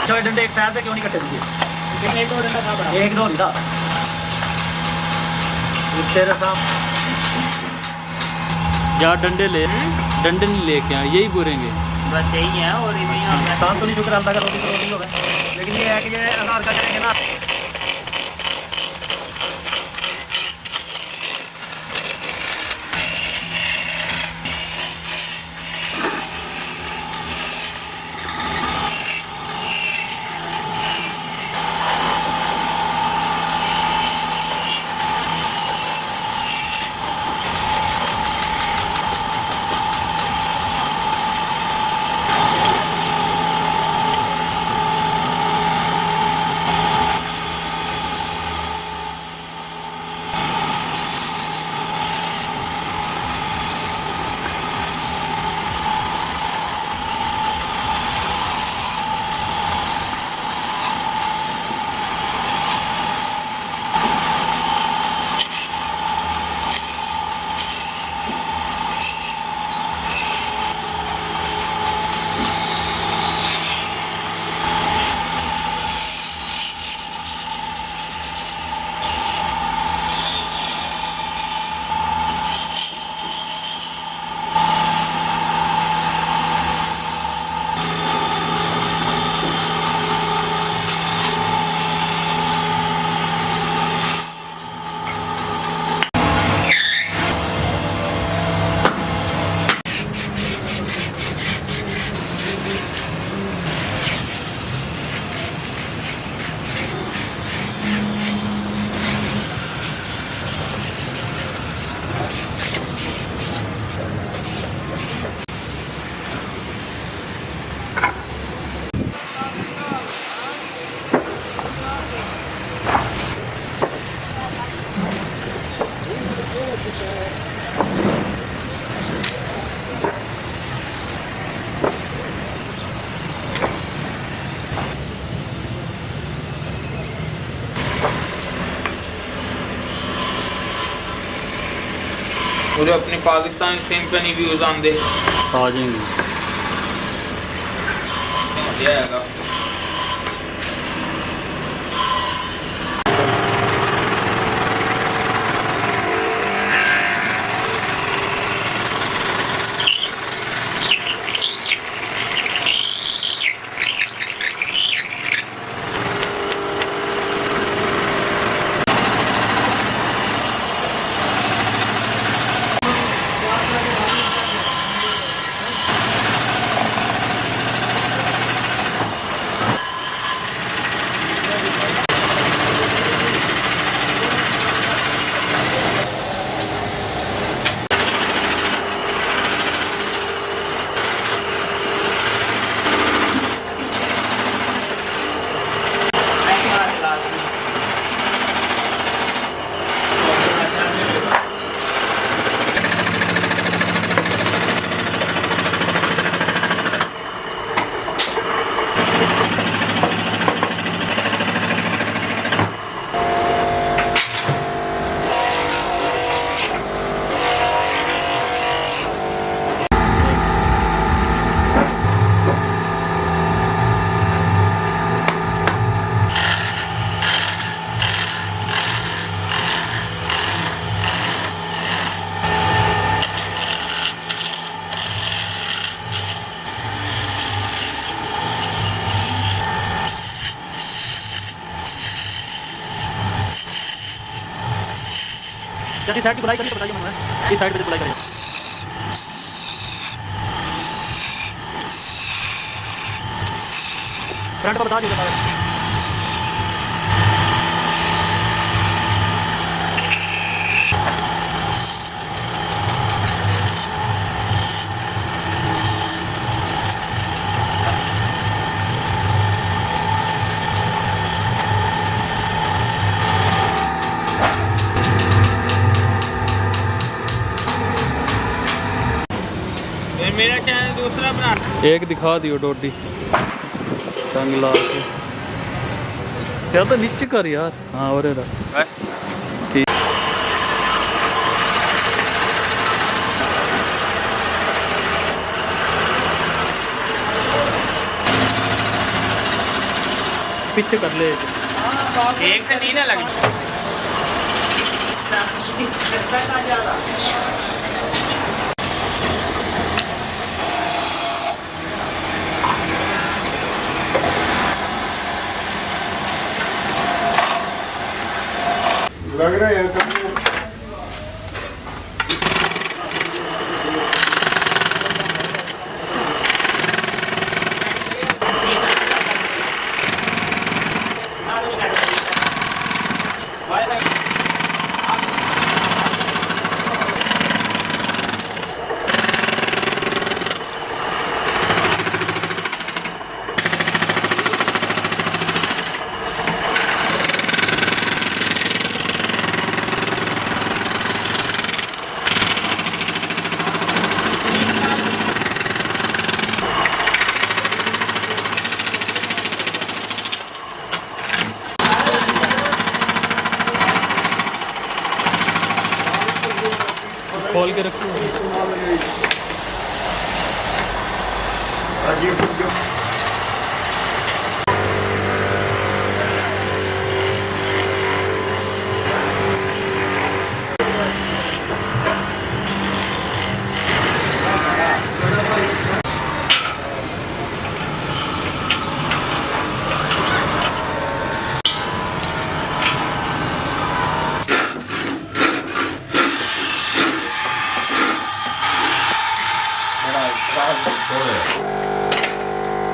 अच्छा ये डंडे एक साइड से क्यों नहीं कटे दिए? एक दो डंडा था बड़ा। एक दो नहीं था तेरे साथ। यार डंडे ले, डंडे नहीं लेके आए, यही बुरेंगे। बस यही है और इसी काम तो नहीं शुक्र अल्लाह का रोटी हो गए, लेकिन ये है कि ये अनार का करेंगे ना। और अपने पाकिस्तान सिम पे नहीं व्यूज आंदे आ जाएंगे। जाएगा। जैसे साइड की बुलाई करिए तो बताइए मैं इस साइड पे से बुलाई करिए। फ्रंट को बता दीजिए। मेरा चैनल दूसरा बना एक दिखा दियो डोडी टंग ला के। क्या तो नीचे कर यार। हाँ और बस। ठीक। पीछे कर ले। एक से नहीं ना लगी। लग रहा है कभी खोल के रखो।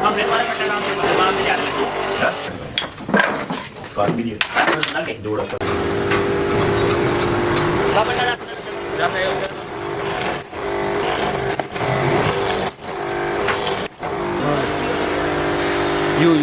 हमने हमारे पट्टा काम से बाहर में जा रहे हैं। बात भी नहीं है। लगे जोड़ा कर। बाबा ना जाते हैं उधर। यूं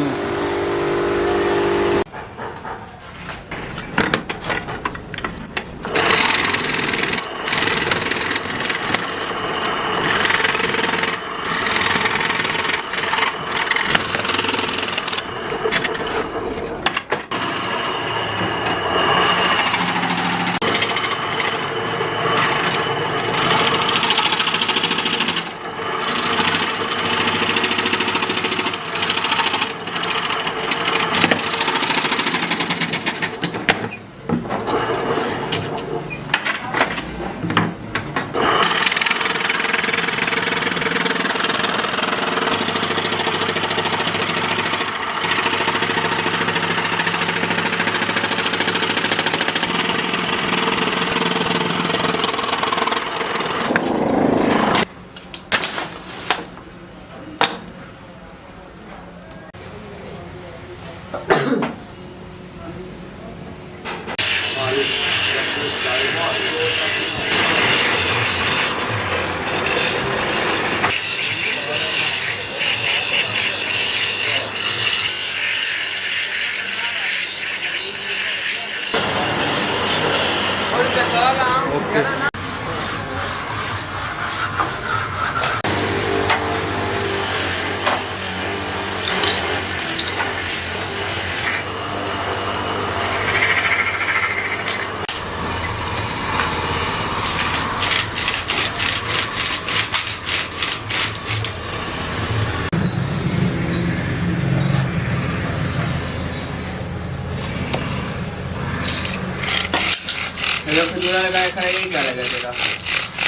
जोड़ा लगाया खड़ा ये क्या लगा तेरा?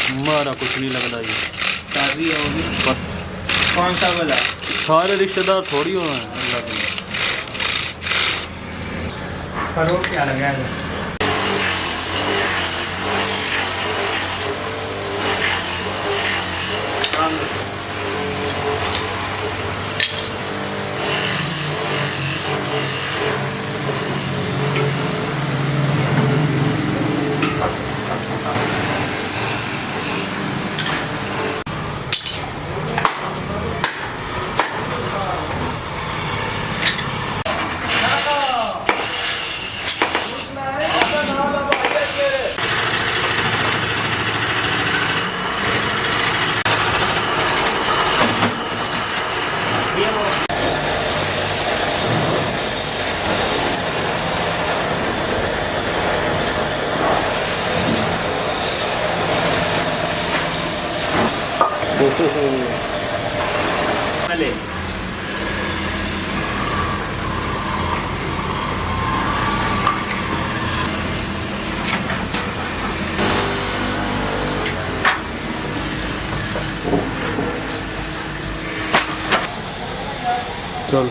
हमारा कुछ नहीं लगता ये। शादी होगी बस कौन सा वाला? सारे रिश्तेदार थोड़ी हो हैं अल्लाह के। फरोख क्या लगा है? ले चल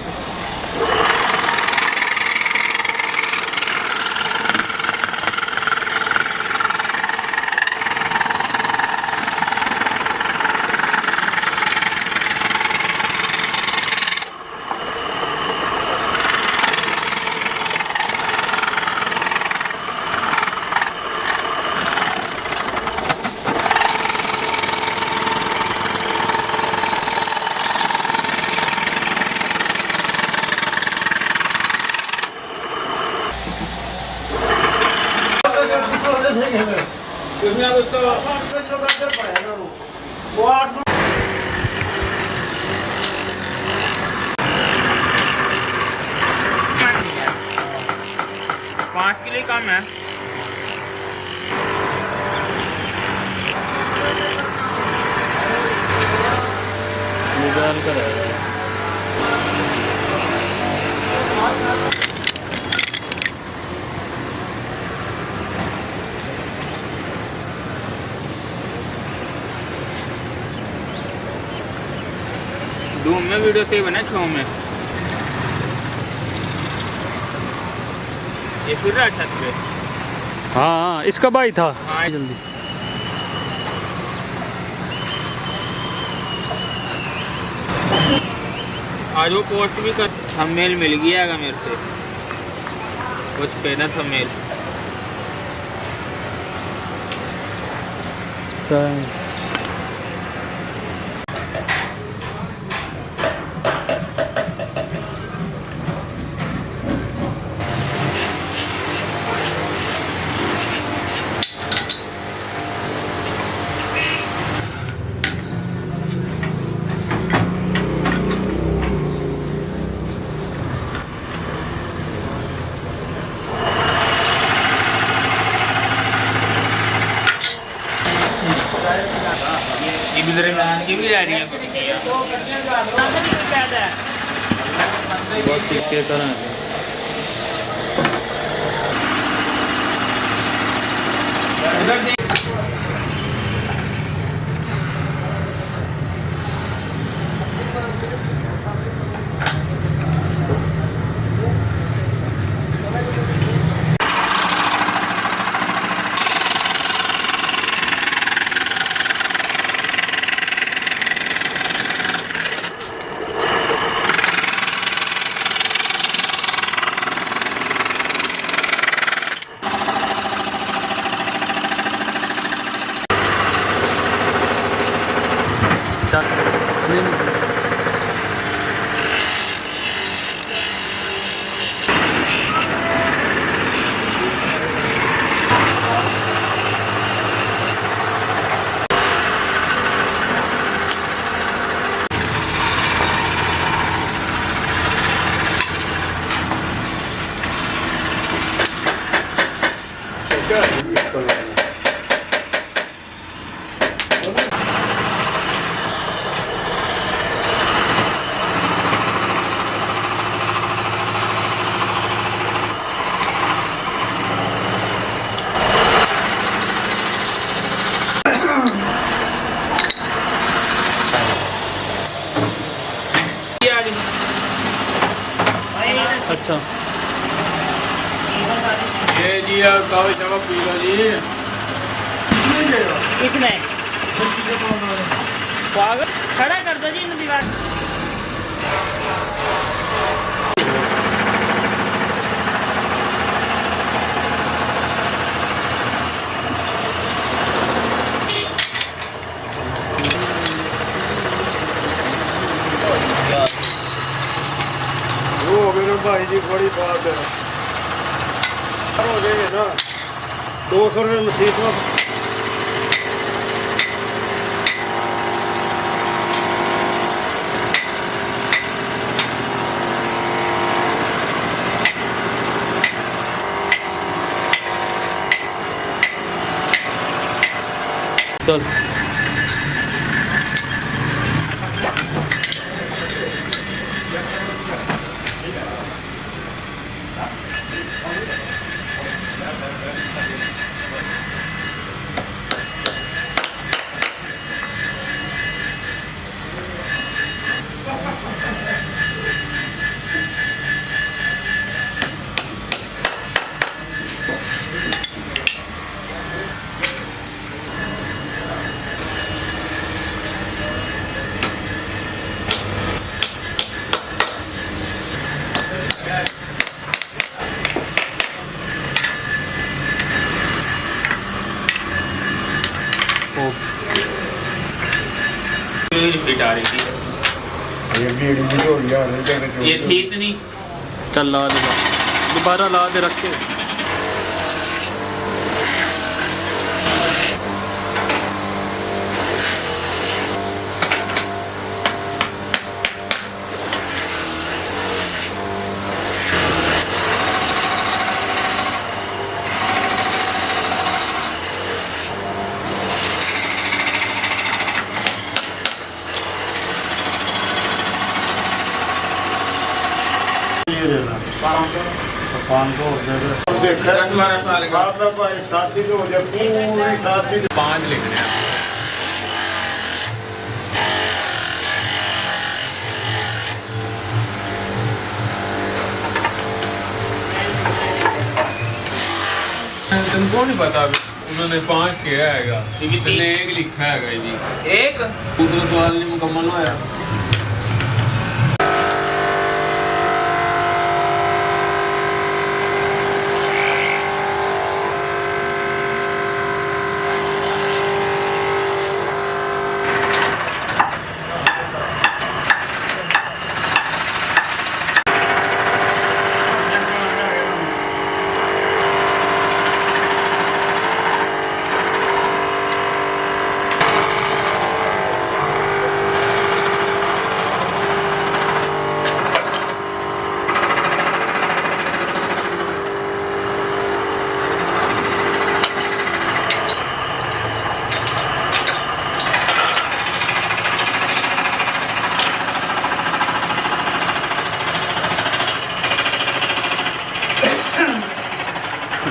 पाँच किलो ही कम है। निकाल कर आएगा धूम में वीडियो सेव है ना, छो में ये फिर रहा छत पे। हाँ इसका भाई था हाँ। जल्दी आज वो पोस्ट भी कर, थंबनेल मिल गया है मेरे से कुछ पे ना थंबनेल। ये भी दरमियान की भी आ रही है बहुत टिक्के तरह है। उधर देख। अच्छा ये जी कावे चावा पी लो जी। इसमें पागल खड़ा कर दो जी इन दीवार। वो मेरे भाई जी बड़ी बात है हो जाएंगे ना 200 रुपये मसीह में चल हिट आ रही थी ये बीड़ी भी हो गया नहीं ये थी इतनी चल ला दे, दोबारा ला दे रख के। ये देना 500 दे दे। 10-12 साल का बात भाई शादी तो हो जाए पूरी शादी 5 लिखने हैं तुमको नहीं पता उन्होंने 5 किया हैगा इतने 1 लिखा हैगा जी एक दूसरा सवाल नहीं मुकम्मल होया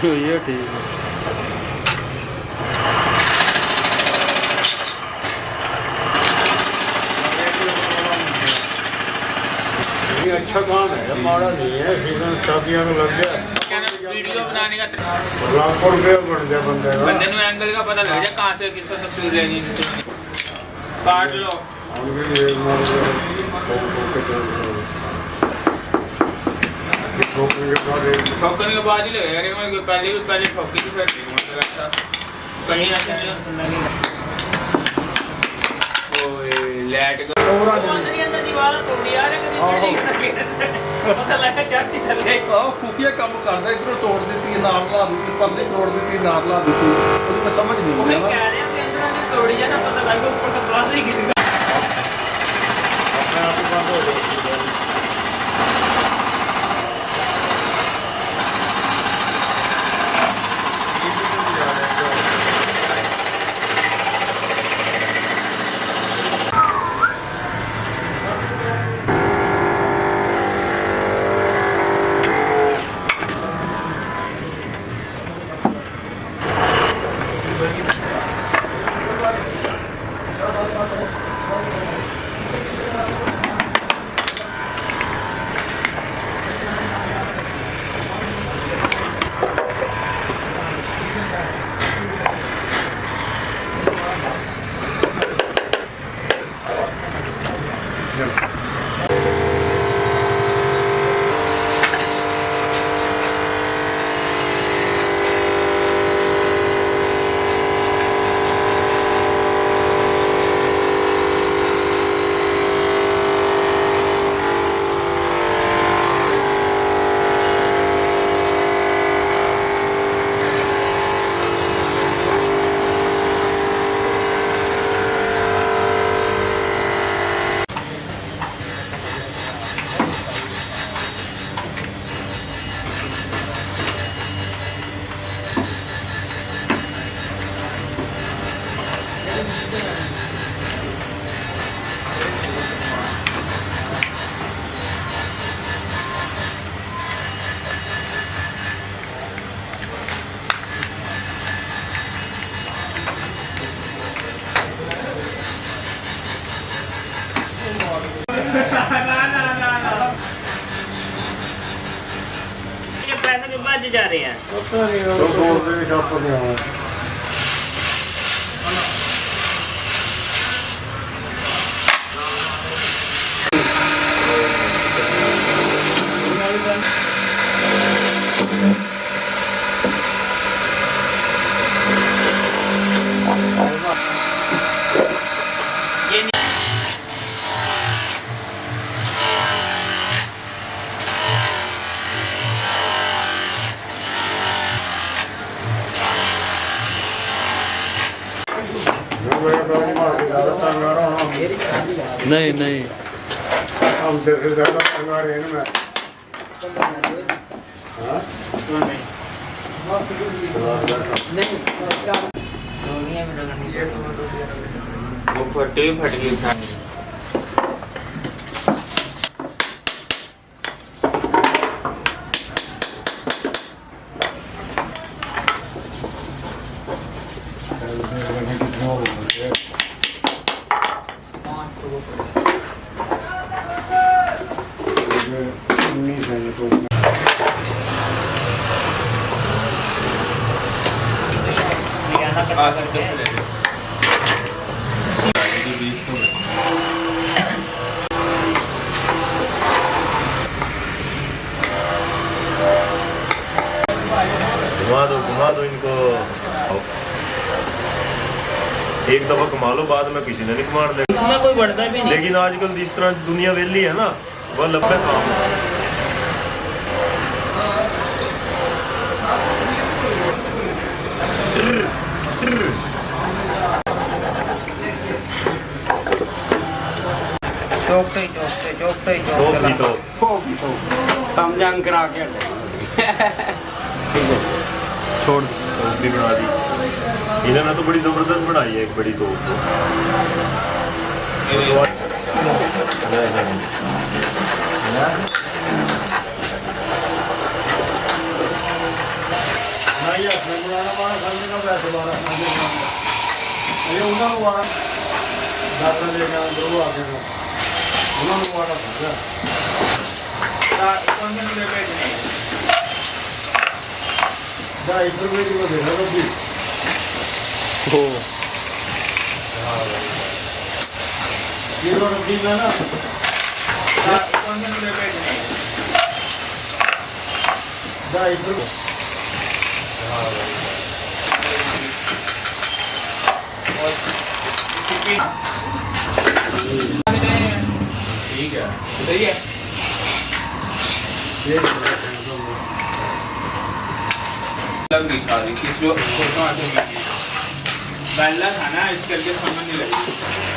ये ठीक है। ये अच्छा काम है, माड़ा नहीं है। सीजन शादियां में लग गया, वीडियो बनाने का लाखों रुपया बन गया बंदे का। बंदे ने एंगल का पता लग जाए कहाँ से किसको तस्वीर लेनी है काट लो हम भी ये मार ठोकने के बाद ठोकने के बाद ही लगेगा कि मैं पहले ठोकी थी फिर मतलब अच्छा कहीं ऐसा नहीं ओए लाइट का अंदर दीवार तोड़ी यार पता लगा चाहती चले खुफिया ਕੰਮ ਕਰਦਾ ਇਧਰੋਂ ਤੋੜ ਦਿੱਤੀ ਨਾਲ ਲਾ ਦਿੱਤੀ ਪਰਲੇ ਤੋੜ ਦਿੱਤੀ ਨਾਲ ਲਾ ਦਿੱਤੀ ਉਹਦੀ ਮੈਂ ਸਮਝ ਨਹੀਂ मैं ਆਉਂਦਾ कह रहा हूं कि अंदर ने तोड़ी है ना पता लगा ऊपर का बाहर ही गिर अपने आप ही बंद हो जाएगी। पैसे जो बच जा रहे हैं पता नहीं वो बोल रहे शॉप पर नहीं आया। नहीं नहीं हम तेरे से ज्यादा महंगा रहे हैं मैं हाँ वो फटे फट गई था घुमा दो इनको एक दफा कमा लो बाद में किसी ने नहीं कमा दे इसमें कोई बढ़ता भी नहीं लेकिन आजकल जिस तरह दुनिया वेली है ना वह लंबे काम चौकते तो भी तो हम जंग करा के छोड़ तोप भी बना दी इन्होंने तो बड़ी जबरदस्त बनाई है एक बड़ी तोप नहीं अपने बनाना वाला खाने का पैसे वाला खाने का अरे उन्होंने वाला दादा लेके आए दो आगे का उन्होंने वाला खाया ₹2.5 किलो दे रहा था हो किलो रद्दी में ना ₹2.5 ठीक है सही है लंबी शादी किसी को पहला खाना इस करके समझ नहीं लगी